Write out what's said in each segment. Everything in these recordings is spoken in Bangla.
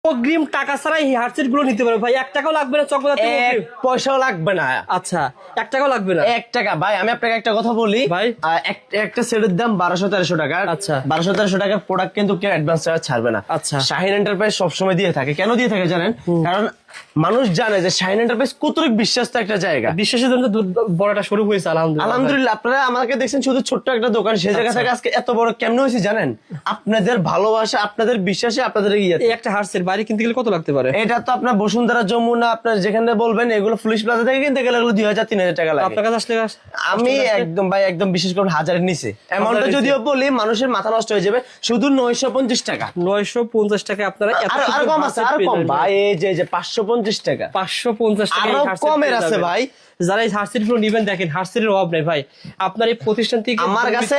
অগ্রিম টাকা ছাড়াই এই হার্ডসেট গুলো নিতে পারবে ভাই। 1 টাকাও লাগবে না চকবাজার থেকে, এক পয়সাও লাগবে না। আচ্ছা 1 টাকাও লাগবে না। 1 টাকা ভাই, আমি আপনাকে একটা কথা বলি ভাই, একটা সেটের দাম 1200-1300 টাকা। আচ্ছা 1200-1300 টাকার প্রোডাক্ট কিন্তু কেউ অ্যাডভান্স চার্জ ছাড়বে না। আচ্ছা শাহিন এন্টারপ্রাইজ সবসময় দিয়ে থাকে। কেন দিয়ে থাকে জানেন? কারণ মানুষ জানে যে শাহিন এন্টারপ্রাইজ কতটুকু বিশ্বস্ত একটা জায়গা। বিশ্বাসের জন্য বড়টা শুরু হয়েছে আলহামদুলিল্লাহ। আলহামদুলিল্লাহ। আপনারা আমাকে দেখছেন শুধু ছোট্ট একটা দোকান, সেই জায়গা থেকে আজকে এত বড় কেমনে হয়েছে জানেন? আপনাদের ভালোবাসা, আপনাদের বিশ্বাসে, আপনাদের ইয়েতে। এই একটা হার্ডসেট বাইরে কিনতে গেলে কত লাগতে পারে? এটা তো আপনার বসুন্ধরা, যমুনা, আপনার যেখানে বলবেন এগুলো পুলিশ প্লাজা থেকে কিনতে গেলে এগুলো 2000-3000 টাকা লাগে। আপনার কাছে আসলে আমি একদম ভাই একদম বিশেষ করে 1000-এর নিচে অ্যামাউন্টটা যদিও বলি মানুষের মাথা নষ্ট হয়ে যাবে, শুধু 950 টাকা। 950 টাকা আপনারা আর কম আছে, আর কম ভাই, এই যে 550 টাকা, 550 টাকা আরো কমের আছে ভাই। যারা এই হার্ডসেট গুলো নিবেন দেখেন হার্ডসেটের অভাব নেই ভাই। আপনার এই প্রতিষ্ঠান থেকে আমার কাছে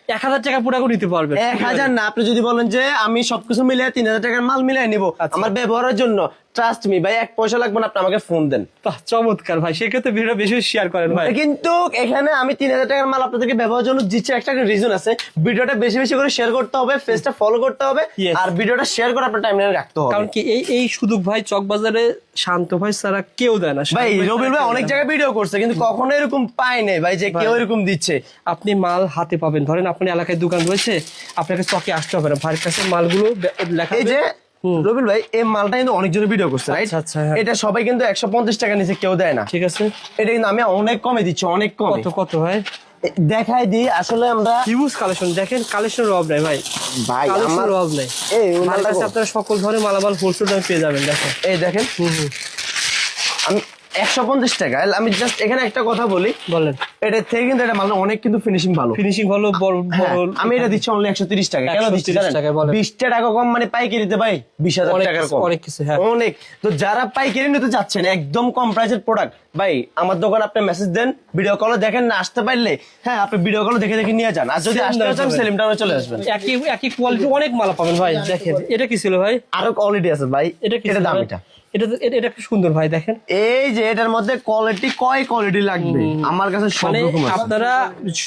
1000 টাকা পুরো নিতে পারবেন। 1000 না, আপনি যদি বলেন যে আমি সবকিছু মিলিয়ে 3000 টাকার মাল মিলিয়ে নিবো আমার ব্যবহারের জন্য, ট্রাস্ট মি ভাই, 1 পয়সা লাগবে না, আপনি আমাকে ফোন দেন। চমৎকার ভাই, সেক্ষেত্রে ভিডিওটা বেশি শেয়ার করেন ভাই। কিন্তু এখানে আমি 3000 টাকার মাল আপনাদেরকে ব্যবহারের জন্য দিচ্ছি, একটা রিজন আছে। ভিডিওটা বেশি বেশি করে শেয়ার করতে হবে, পেজটা ফলো করতে হবে, আর ভিডিওটা শেয়ার করে আপনার টাইমলাইনে রাখতে হবে। কারণ কি এই সুযোগ ভাই চকবাজারে শান্ত ভাই ছাড়া কেউ দেয় না ভাই। রবিল ভাই অনেক জায়গায় ভিডিও করছে কিন্তু কখনো এরকম পাই নাই ভাই যে কেউ এরকম দিচ্ছে। আপনি মাল হাতে পাবেন, ধরেন আপনার এলাকায় দোকান রয়েছে, আপনাকে চকে আসতে হবে না, ভাইয়ের কাছে মালগুলো লেখা। এই যে রবিল ভাই, এই মালটা কিন্তু অনেকজনের ভিডিও করছে, রাইট? আচ্ছা, এটা সবাই কিন্তু 150 টাকা নিচে কেউ দেয় না, ঠিক আছে? এটা কিন্তু আমি অনেক কমে দিচ্ছি, অনেক কমে। কত ভাই দেখাই দিই। আসলে আমরা হিউজ কালেকশন, দেখেন কালেকশনের অভাব নাই ভাই, ভাই কালেকশনের অভাব নাই। এই মালটা আপনারা সকল ধরনের মালামাল হোলসেল দামে পেয়ে যাবেন। দেখেন এই দেখেন, আমি 150 টাকা। আমি জাস্ট এখানে একটা কথা বলি, বলেন। এটা থেকে কিন্তু এটা মাল অনেক কিন্তু ফিনিশিং ভালো, ফিনিশিং ভালো। আমি এটা দিচ্ছি অনলি 130 টাকা। কেন দিচ্ছি জানেন? 20 টাকা কম মানে পাইকারিতে ভাই 20,000 টাকার কম, অনেক কিছু। অনেক। তো যারা পাইকারি নিতে যাচ্ছেন একদম কম প্রাইসের প্রোডাক্ট, ভাই আমার দোকান আপনি মেসেজ দেন, ভিডিও কলে দেখেন না, আসতে পারলে হ্যাঁ আপনি ভিডিও কলে দেখে দেখে নিয়ে যান, আর যদি আসতে চান সেলিম টাউনে চলে আসবেন। একই কোয়ালিটি অনেক মাল পাবেন ভাই। দেখেন এটা কি ছিল ভাই? আরো কোয়ালিটি আছে ভাই। এটা কি দাম? এটা কি সুন্দর ভাই, দেখেন। এই যে এটার মধ্যে কয় কোয়ালিটি লাগবে আমার কাছে সব রকম আছে। আপনারা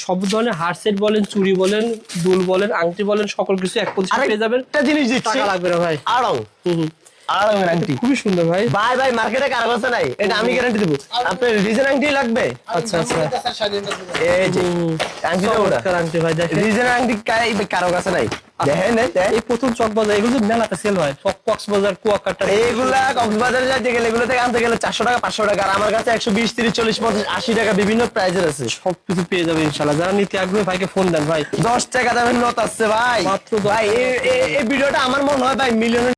সব ধরনের হারসেট বলেন, চুড়ি বলেন, দুল বলেন, আংটি বলেন, সকল কিছু এক প্রতিষ্ঠানে পেয়ে যাবেন। একটা জিনিস দিচ্ছি, টাকা লাগবে না ভাই। আড়ং আংটি খুবই সুন্দর ভাই। ভাই মার্কেটে কারো কাছে নাই, এটা আমি গ্যারান্টি দেবো। আপনার রিজন আংটি লাগবে? আচ্ছা এই যে আংটিটা ওটা আংটি ভাই, দেখেন রিজন আংটি কারো কাছে নাই। দেখেন এই প্রথম চকবাজার এগুলো মেলাতে সেল হয়, কক্সবাজার, কুয়াকাটা, এইগুলা কক্সবাজারে যাইতে গেলে এগুলো থেকে আনতে গেলে 400 টাকা 500 টাকা, আর আমার কাছে 120, 30, 40, 50, 80 টাকা বিভিন্ন প্রাইজের আছে। সবকিছু পেয়ে যাবে ইনশাআল্লাহ। যারা নিতে আগ্রহী ভাইকে ফোন দেন ভাই। 10 টাকা দামের নত আছে ভাই। মাত্র ভাই এই ভিডিওটা আমার মনে হয় ভাই মিলিয়ন